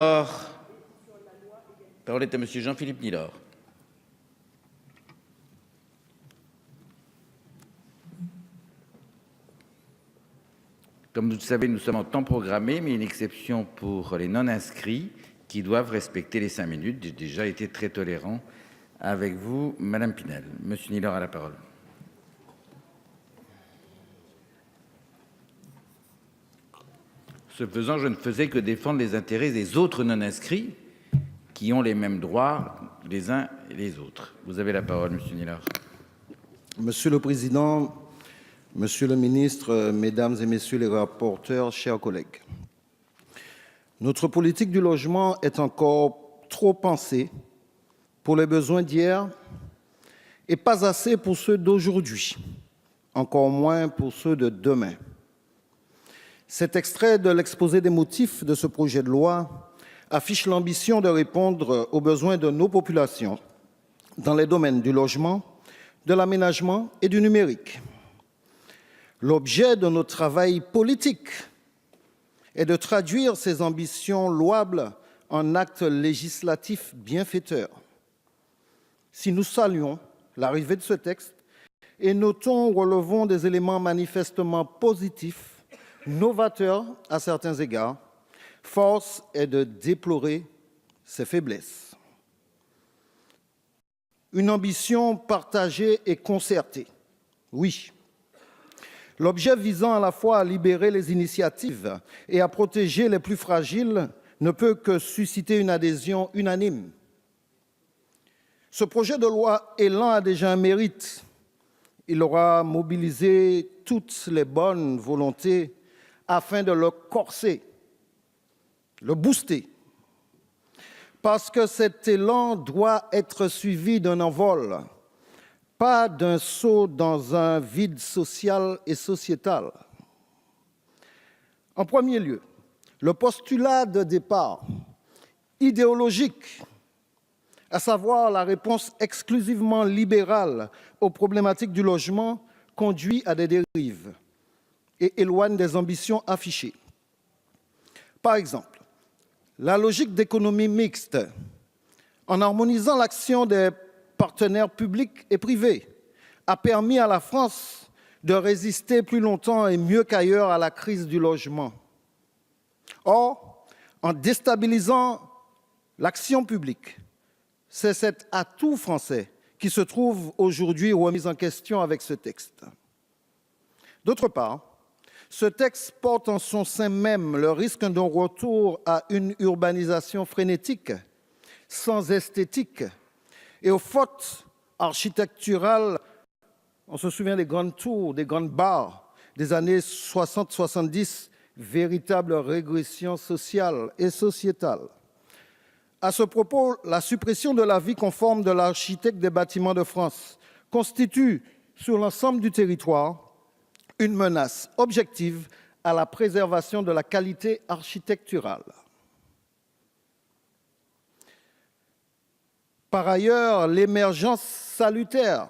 La parole est à Monsieur Jean-Philippe Nilor. Comme vous le savez, nous sommes en temps programmé, mais une exception pour les non-inscrits qui doivent respecter les 5 minutes. J'ai déjà été très tolérant avec vous, Madame Pinel. Monsieur Nilor a la parole. Ce faisant, je ne faisais que défendre les intérêts des autres non-inscrits qui ont les mêmes droits les uns et les autres. Vous avez la parole, Monsieur Nilor. Monsieur le Président, Monsieur le Ministre, Mesdames et Messieurs les rapporteurs, chers collègues, notre politique du logement est encore trop pensée pour les besoins d'hier et pas assez pour ceux d'aujourd'hui, encore moins pour ceux de demain. Cet extrait de l'exposé des motifs de ce projet de loi affiche l'ambition de répondre aux besoins de nos populations dans les domaines du logement, de l'aménagement et du numérique. L'objet de notre travail politique est de traduire ces ambitions louables en actes législatifs bienfaiteurs. Si nous saluons l'arrivée de ce texte et relevons des éléments manifestement positifs, novateurs à certains égards, force est de déplorer ses faiblesses. Une ambition partagée et concertée, oui. L'objet visant à la fois à libérer les initiatives et à protéger les plus fragiles ne peut que susciter une adhésion unanime. Ce projet de loi Élan a déjà un mérite. Il aura mobilisé toutes les bonnes volontés afin de le corser, le booster. Parce que cet élan doit être suivi d'un envol, pas d'un saut dans un vide social et sociétal. En premier lieu, le postulat de départ idéologique, à savoir la réponse exclusivement libérale aux problématiques du logement, conduit à des dérives et éloigne des ambitions affichées. Par exemple, la logique d'économie mixte, en harmonisant l'action des partenaires publics et privés, a permis à la France de résister plus longtemps et mieux qu'ailleurs à la crise du logement. Or, en déstabilisant l'action publique, c'est cet atout français qui se trouve aujourd'hui remis en question avec ce texte. D'autre part, ce texte porte en son sein même le risque d'un retour à une urbanisation frénétique, sans esthétique, et aux fautes architecturales. On se souvient des grandes tours, des grandes barres des années 60-70, véritable régression sociale et sociétale. À ce propos, la suppression de l'avis conforme de l'architecte des bâtiments de France constitue, sur l'ensemble du territoire, une menace objective à la préservation de la qualité architecturale. Par ailleurs, l'émergence salutaire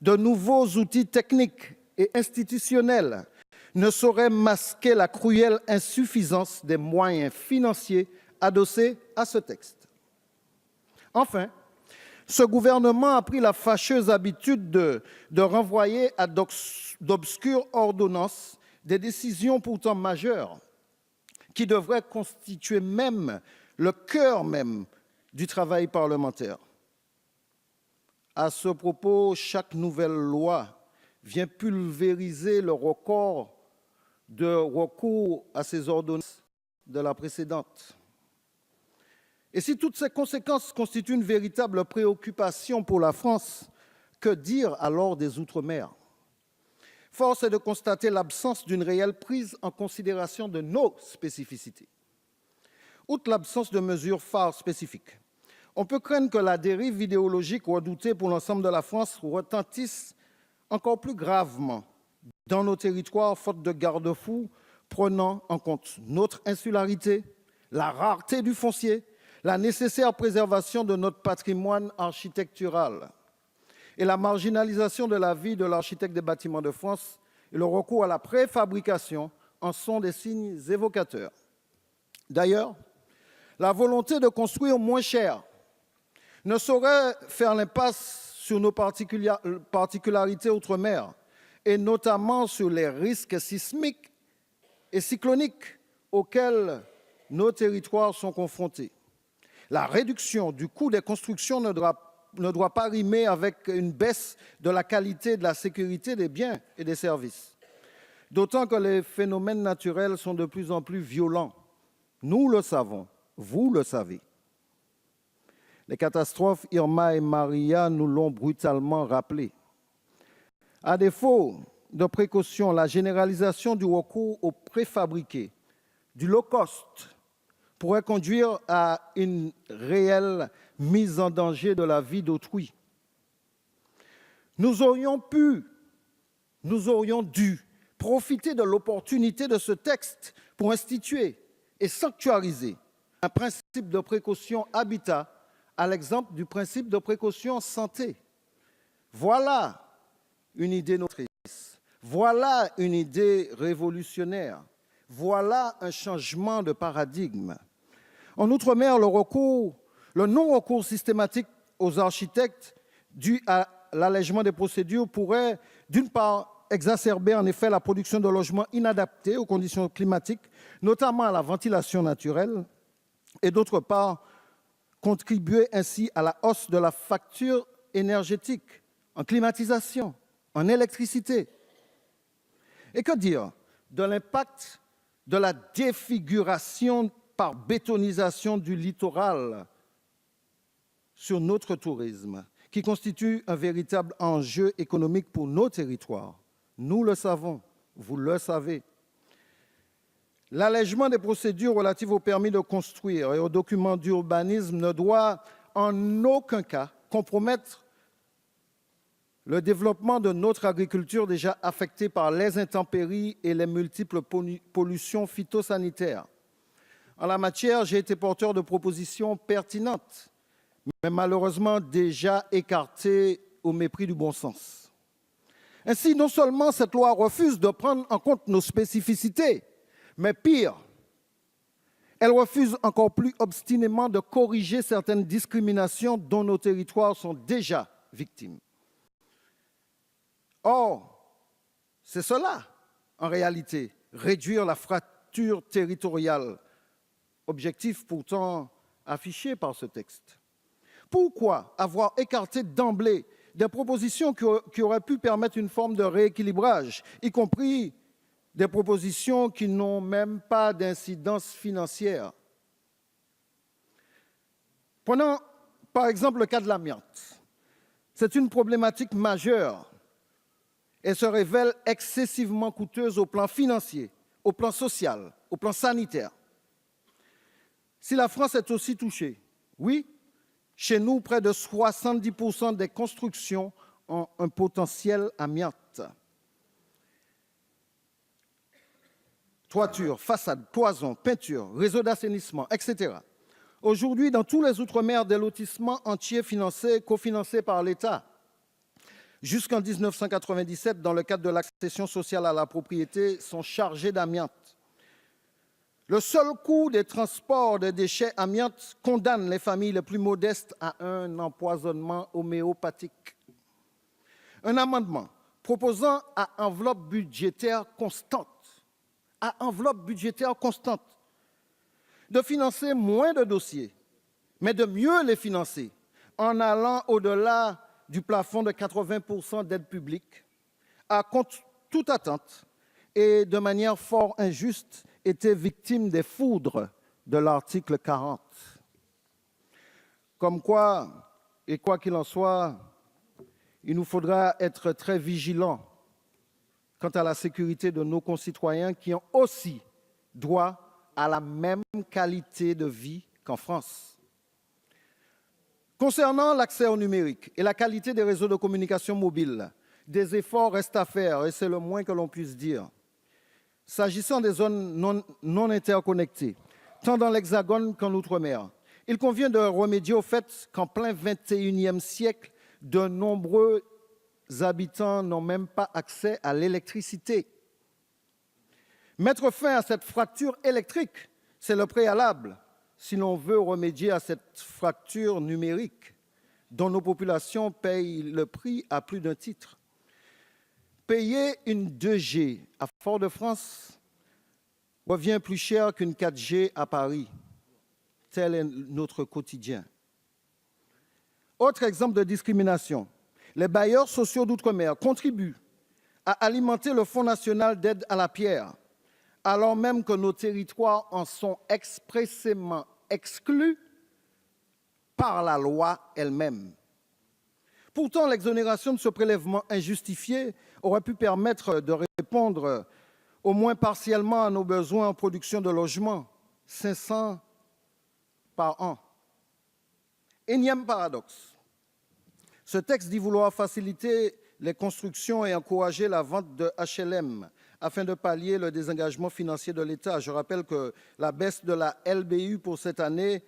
de nouveaux outils techniques et institutionnels ne saurait masquer la cruelle insuffisance des moyens financiers adossés à ce texte. Enfin, ce gouvernement a pris la fâcheuse habitude de renvoyer à d'obscures ordonnances des décisions pourtant majeures qui devraient constituer même le cœur même du travail parlementaire. À ce propos, chaque nouvelle loi vient pulvériser le record de recours à ces ordonnances de la précédente. Et si toutes ces conséquences constituent une véritable préoccupation pour la France, que dire alors des Outre-mer ? Force est de constater l'absence d'une réelle prise en considération de nos spécificités. Outre l'absence de mesures phares spécifiques, on peut craindre que la dérive idéologique redoutée pour l'ensemble de la France retentisse encore plus gravement dans nos territoires, faute de garde-fous prenant en compte notre insularité, la rareté du foncier, la nécessaire préservation de notre patrimoine architectural et la marginalisation de la vie de l'architecte des bâtiments de France et le recours à la préfabrication en sont des signes évocateurs. D'ailleurs, la volonté de construire moins cher ne saurait faire l'impasse sur nos particularités outre-mer, et notamment sur les risques sismiques et cycloniques auxquels nos territoires sont confrontés. La réduction du coût des constructions ne doit pas rimer avec une baisse de la qualité et de la sécurité des biens et des services. D'autant que les phénomènes naturels sont de plus en plus violents. Nous le savons, vous le savez. Les catastrophes Irma et Maria nous l'ont brutalement rappelé. À défaut de précaution, la généralisation du recours aux préfabriqués, du low cost, pourrait conduire à une réelle mise en danger de la vie d'autrui. Nous aurions dû profiter de l'opportunité de ce texte pour instituer et sanctuariser un principe de précaution habitat à l'exemple du principe de précaution santé. Voilà une idée novatrice, voilà une idée révolutionnaire, voilà un changement de paradigme. En Outre-mer, le non-recours systématique aux architectes dû à l'allègement des procédures pourrait, d'une part, exacerber en effet la production de logements inadaptés aux conditions climatiques, notamment à la ventilation naturelle, et d'autre part, contribuer ainsi à la hausse de la facture énergétique en climatisation, en électricité. Et que dire de l'impact de la défiguration par bétonisation du littoral sur notre tourisme, qui constitue un véritable enjeu économique pour nos territoires. Nous le savons, vous le savez. L'allègement des procédures relatives au permis de construire et aux documents d'urbanisme ne doit en aucun cas compromettre le développement de notre agriculture déjà affectée par les intempéries et les multiples pollutions phytosanitaires. En la matière, j'ai été porteur de propositions pertinentes, mais malheureusement déjà écartées au mépris du bon sens. Ainsi, non seulement cette loi refuse de prendre en compte nos spécificités, mais pire, elle refuse encore plus obstinément de corriger certaines discriminations dont nos territoires sont déjà victimes. Or, c'est cela, en réalité, réduire la fracture territoriale, objectif pourtant affiché par ce texte. Pourquoi avoir écarté d'emblée des propositions qui auraient pu permettre une forme de rééquilibrage, y compris des propositions qui n'ont même pas d'incidence financière? Prenons par exemple le cas de l'amiante. C'est une problématique majeure et se révèle excessivement coûteuse au plan financier, au plan social, au plan sanitaire. Si la France est aussi touchée, oui, chez nous, près de 70% des constructions ont un potentiel amiante. Toiture, façade, cloison, peinture, réseau d'assainissement, etc. Aujourd'hui, dans tous les outre-mer, des lotissements entiers cofinancés par l'État. Jusqu'en 1997, dans le cadre de l'accession sociale à la propriété, sont chargés d'amiante. Le seul coût des transports de déchets amiantes condamne les familles les plus modestes à un empoisonnement homéopathique. Un amendement proposant à enveloppe budgétaire constante, de financer moins de dossiers, mais de mieux les financer, en allant au-delà du plafond de 80% d'aide publique, a, contre toute attente et de manière fort injuste, été victime des foudres de l'article 40. Comme quoi, et quoi qu'il en soit, il nous faudra être très vigilants quant à la sécurité de nos concitoyens qui ont aussi droit à la même qualité de vie qu'en France. Concernant l'accès au numérique et la qualité des réseaux de communication mobile, des efforts restent à faire et c'est le moins que l'on puisse dire. S'agissant des zones non interconnectées, tant dans l'Hexagone qu'en Outre-mer, il convient de remédier au fait qu'en plein XXIe siècle, de nombreux habitants n'ont même pas accès à l'électricité. Mettre fin à cette fracture électrique, c'est le préalable si l'on veut remédier à cette fracture numérique dont nos populations payent le prix à plus d'un titre. Payer une 2G à Fort-de-France revient plus cher qu'une 4G à Paris. Tel est notre quotidien. Autre exemple de discrimination, les bailleurs sociaux d'outre-mer contribuent à alimenter le Fonds national d'aide à la pierre, alors même que nos territoires en sont expressément exclus par la loi elle-même. Pourtant, l'exonération de ce prélèvement injustifié aurait pu permettre de répondre au moins partiellement à nos besoins en production de logements, 500 par an. Énième paradoxe. Ce texte dit vouloir faciliter les constructions et encourager la vente de HLM afin de pallier le désengagement financier de l'État. Je rappelle que la baisse de la LBU pour cette année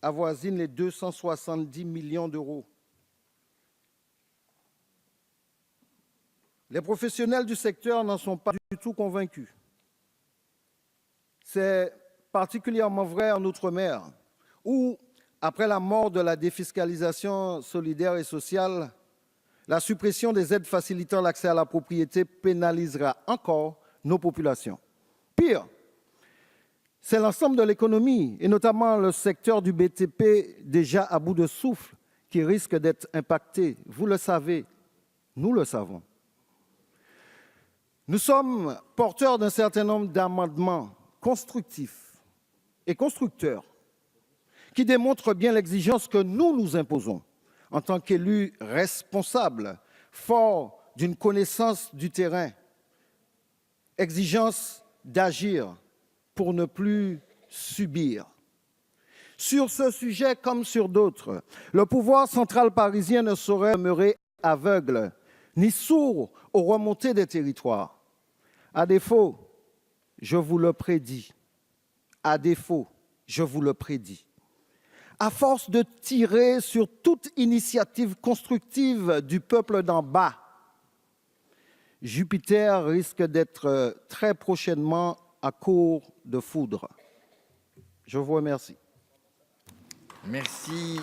avoisine les 270 millions d'euros. Les professionnels du secteur n'en sont pas du tout convaincus. C'est particulièrement vrai en Outre-mer, où, après la mort de la défiscalisation solidaire et sociale, la suppression des aides facilitant l'accès à la propriété pénalisera encore nos populations. Pire, c'est l'ensemble de l'économie, et notamment le secteur du BTP déjà à bout de souffle, qui risque d'être impacté. Vous le savez, nous le savons. Nous sommes porteurs d'un certain nombre d'amendements constructifs et constructeurs qui démontrent bien l'exigence que nous nous imposons en tant qu'élus responsables, forts d'une connaissance du terrain, exigence d'agir pour ne plus subir. Sur ce sujet comme sur d'autres, le pouvoir central parisien ne saurait demeurer aveugle ni sourd aux remontées des territoires. À défaut, je vous le prédis, à force de tirer sur toute initiative constructive du peuple d'en bas, Jupiter risque d'être très prochainement à court de foudre. Je vous remercie. Merci.